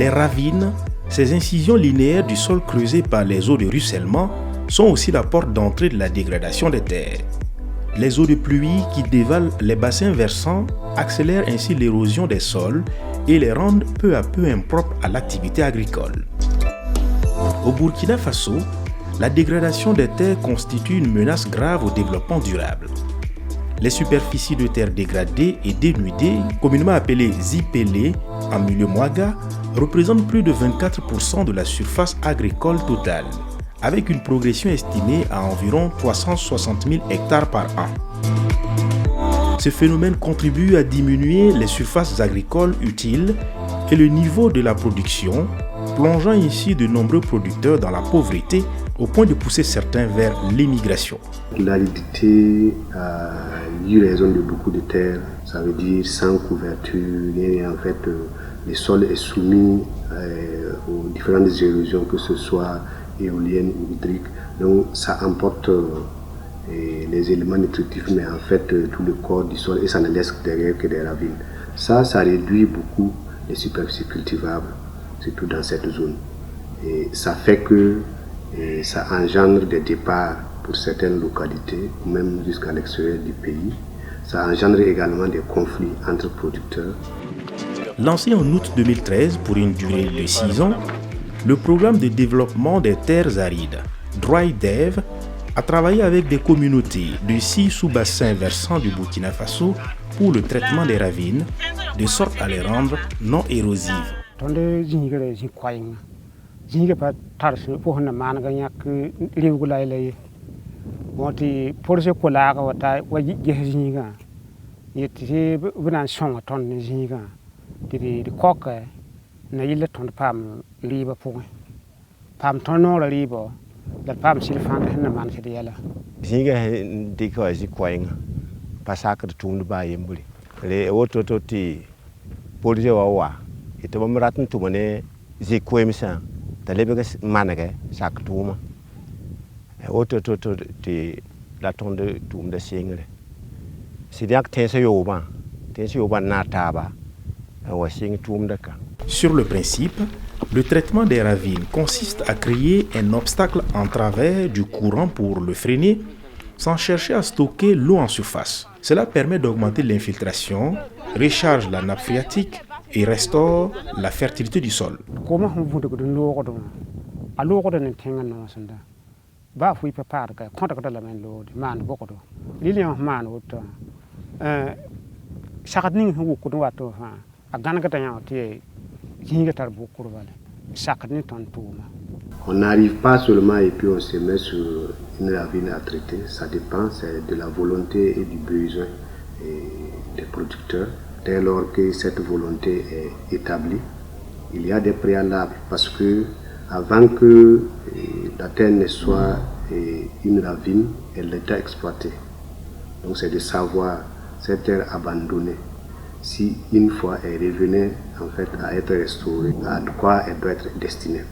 Les ravines, ces incisions linéaires du sol creusées par les eaux de ruissellement, sont aussi la porte d'entrée de la dégradation des terres. Les eaux de pluie qui dévalent les bassins versants accélèrent ainsi l'érosion des sols et les rendent peu à peu impropres à l'activité agricole. Au Burkina Faso, la dégradation des terres constitue une menace grave au développement durable. Les superficies de terres dégradées et dénudées, communément appelées zipélées en milieu mouaga, représentent plus de 24% de la surface agricole totale, avec une progression estimée à environ 360 000 hectares par an. Ce phénomène contribue à diminuer les surfaces agricoles utiles et le niveau de la production, plongeant ainsi de nombreux producteurs dans la pauvreté au point de pousser certains vers l'émigration. L'aridité a eu raison de beaucoup de terres, ça veut dire sans couverture, et en fait le sol est soumis aux différentes érosions, que ce soit éoliennes ou hydriques, donc ça emporte les éléments nutritifs, mais en fait tout le corps du sol, et ça ne laisse derrière que des ravines. Ça réduit beaucoup les superficies cultivables, surtout dans cette zone. Et ça fait que ça engendre des départs pour certaines localités, même jusqu'à l'extérieur du pays. Ça engendre également des conflits entre producteurs. Lancé en août 2013 pour une durée de 6 ans, le programme de développement des terres arides, DryDev, a travaillé avec des communautés de 6 sous-bassins versants du Burkina Faso pour le traitement des ravines, de sorte à les rendre non érosives. Sur le principe, le traitement des ravines consiste à créer un obstacle en travers du courant pour le freiner, sans chercher à stocker l'eau en surface. Cela permet d'augmenter l'infiltration, recharge la nappe phréatique et restaure la fertilité du sol. On n'arrive pas seulement et puis on se met sur une ravine à traiter, ça dépend de la volonté et du besoin des producteurs. Dès lors que cette volonté est établie, il y a des préalables parce que avant que la terre ne soit une ravine, elle est exploitée. Donc c'est de savoir cette terre abandonnée, si une fois elle revenait en fait à être restaurée, à quoi elle doit être destinée.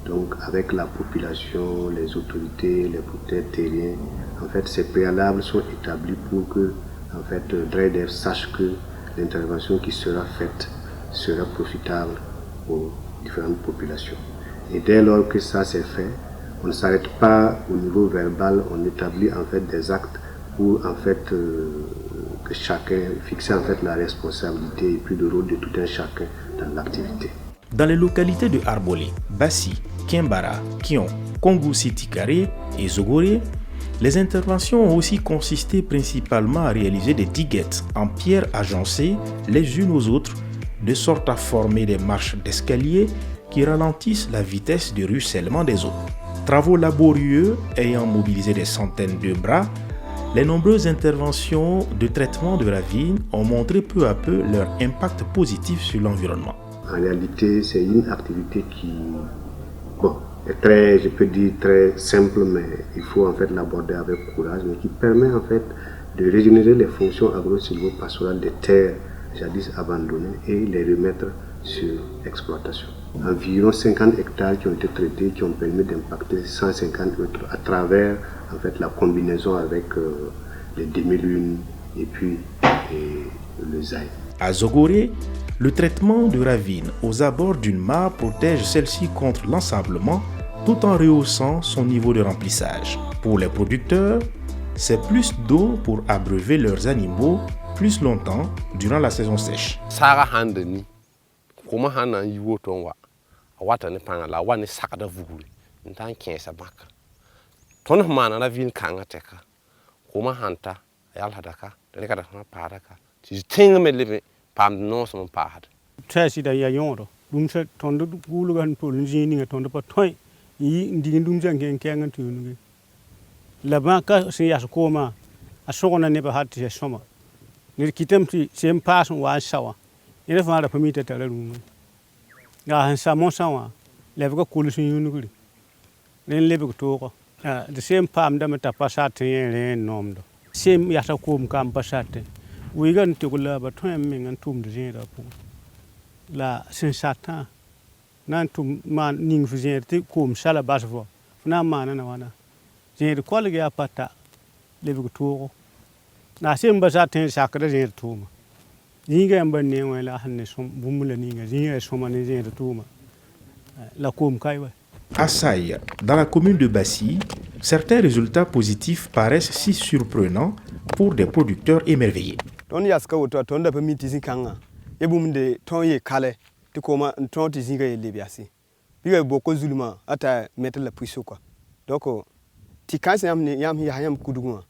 Donc avec la population, les autorités, les producteurs terriens, en fait ces préalables sont établis pour que en fait DryDev sache que l'intervention qui sera faite sera profitable aux différentes populations. Et dès lors que ça c'est fait, on ne s'arrête pas au niveau verbal, on établit en fait des actes pour en fait que chacun fixe en fait la responsabilité et puis le rôle de tout un chacun dans l'activité. Dans les localités de Arbolé, Bassi, Kimbara, Kion, Kongou-Siti-Karé et Zogoré, les interventions ont aussi consisté principalement à réaliser des diguettes en pierre agencées les unes aux autres, de sorte à former des marches d'escalier qui ralentissent la vitesse de ruissellement des eaux. Travaux laborieux ayant mobilisé des centaines de bras, les nombreuses interventions de traitement de ravines ont montré peu à peu leur impact positif sur l'environnement. En réalité, c'est une activité qui est très, je peux dire, très simple, mais il faut en fait l'aborder avec courage, mais qui permet en fait de régénérer les fonctions agro-silvopastorales des terres jadis abandonnées et les remettre sur exploitation. Environ 50 hectares qui ont été traités, qui ont permis d'impacter 150 autres à travers en fait la combinaison avec les demi-lunes et puis le zaï. À Zogoré, Le traitement de ravines aux abords d'une mare protège celle-ci contre l'ensablement tout en rehaussant son niveau de remplissage. Pour les producteurs, c'est plus d'eau pour abreuver leurs animaux plus longtemps durant la saison sèche. La banque c'est Yascoma, a sogona never had to summer. You keep them to same pass on one shower. You never had a permitted to room. Gahan Samon Sawa, Level coolest in Uniguri. Then live to the same palm damata passate and nommed. Same Yasacom cam passate. We got to go but twimming and tomb the Zeta pool. La sensata. Nan to man ning for Zeta cum salabasvo. Na man and one. Zero quality apata, live to na same bazat sacred zero tumor. Zinga and burning when I had some bumuling, zinga so many zero tumor. La cum kaiwa. À Saï, dans la commune de Bassi, certains résultats positifs paraissent si surprenants pour des producteurs émerveillés. Ton yaska auto tonda permit zikanga. Ebum de tonye kale, to coma and tonti zinga libiasi. Biga boko zulma ata metal la puisuka. Doko. Tikansa yam yam kuduguma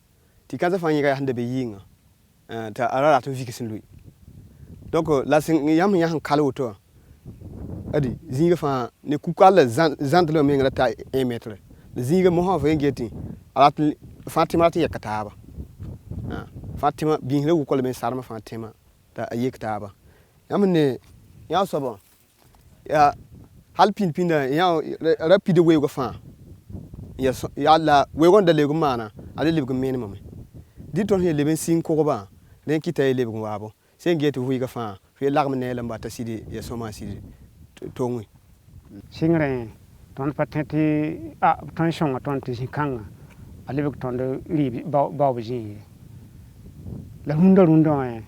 tikansa fanya ga hande be yinga ta arara to fikisin lui donc la sin yam kaloto adi zinga fa ne kukala zantlo me ngata 1 metre zinga mo ha fa ngeti alat fatima ta yakataba fatima bin rewu ko le sarma fatima ta ayekataba yam ne ya sobo ya halpin pinda ya rapide we go fa yes yalla we gonda legu mana ale legu minimum di ton he leben sin ko ba len kita legu wabo sen geti hui ga fa fe lagm ne lamba ta sidi ya soma sidi tongui Singre ton patenti ton shonga ton tisikanga ale bek ton de li ba bji la runda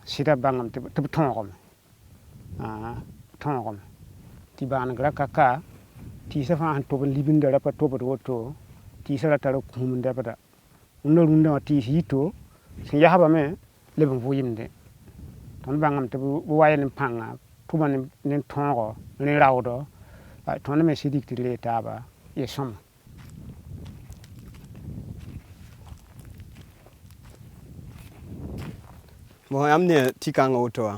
sida bangam te tongom tongom ti ban gra kaka ti sa fa to libin da rapa to to ti sa ta ro kum da pada runda ti hito sin ya haba me lebon fu yimde ton bangam te bu wayen panga tuban nen tongo nen rawdo ton me sidik ti le taba ye som mo amne ti kanga oto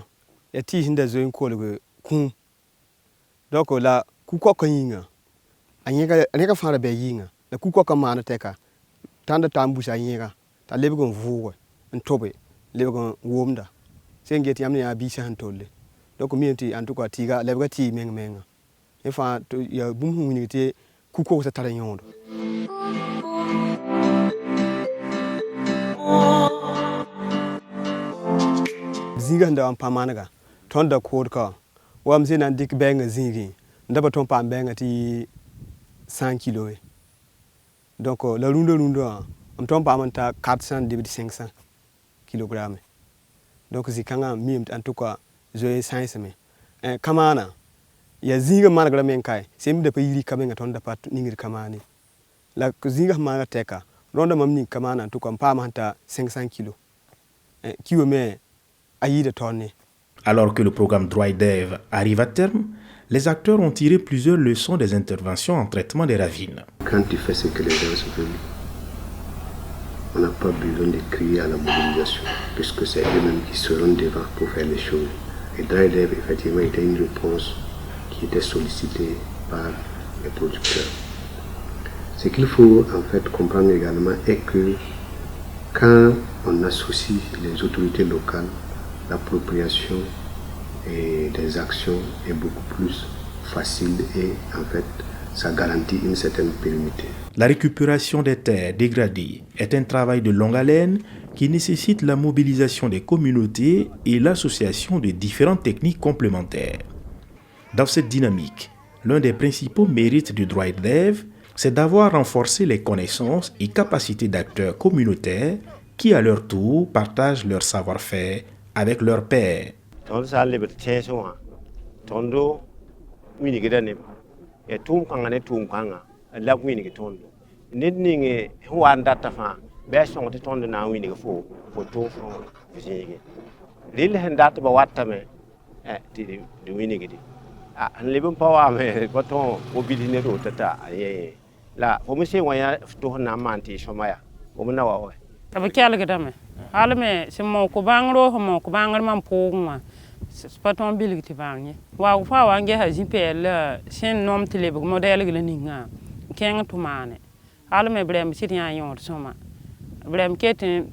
ya ti hinda zo en ko le kun doko la ku ko yinga anyega fara be yinga la ku ko mana teka tanda tambusa yinga ta lebgon vuwa ntobe lebgon womda sengeti amne ya bisa hantolle donc mienti en tout cas tiga lebga ti menga e fa to ya bum hu te ku ko sa tara nyondo zinga nda am pamanaga tonda kodka wam zina dik benga zingi ndaba ton pa benga ti 100 kg. Donc la rundo am ton pa manta 400 début 500 kg. Donc zikanga mim en tout cas je 500 me kamana ya zinga mana gra men kai sem de pa yiri kamenga ton da pat ningir kamani la zinga mana teka ronda mamni kamana en tout cas pa manta 500 kg. Kiwo me ayi de tonne. Alors que le programme DryDev arrive à terme, les acteurs ont tiré plusieurs leçons des interventions en traitement des ravines. Quand tu fais ce que les gens veulent, on n'a pas besoin de crier à la mobilisation, puisque c'est eux-mêmes qui seront devant pour faire les choses. Et DryDev, effectivement, était une réponse qui était sollicitée par les producteurs. Ce qu'il faut en fait comprendre également est que quand on associe les autorités locales, l'appropriation des actions est beaucoup plus facile et en fait ça garantit une certaine pérennité. La récupération des terres dégradées est un travail de longue haleine qui nécessite la mobilisation des communautés et l'association de différentes techniques complémentaires. Dans cette dynamique, l'un des principaux mérites du DryDev, c'est d'avoir renforcé les connaissances et capacités d'acteurs communautaires qui à leur tour partagent leur savoir-faire avec leurs pairs. ton sa le bet cheso wa tondo wini gida ne e tum kanga ne tum kanga la wini ge tondo nit ninge wan data fa be so te tondo na wini ge fo to fo visige lil hen data ba watta me ti wini ge di an lebon pawa me ko to obidi ne do tata ye la fo mo se waya to na manti somaya o mo na wa o Aba kyal gida me halme si mo ko bangro mo ko bangar man pogma spaton bilgiti bangye wa fa wa nge ha jipel sen nom tele bu model gele ninga keng to mane halme brem sitian yon soma brem keten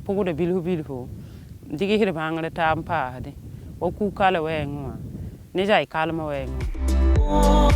pogo de bilhu digi hir bangar ta ampa de o ku kala we ngwa ne jai kalma we ngwa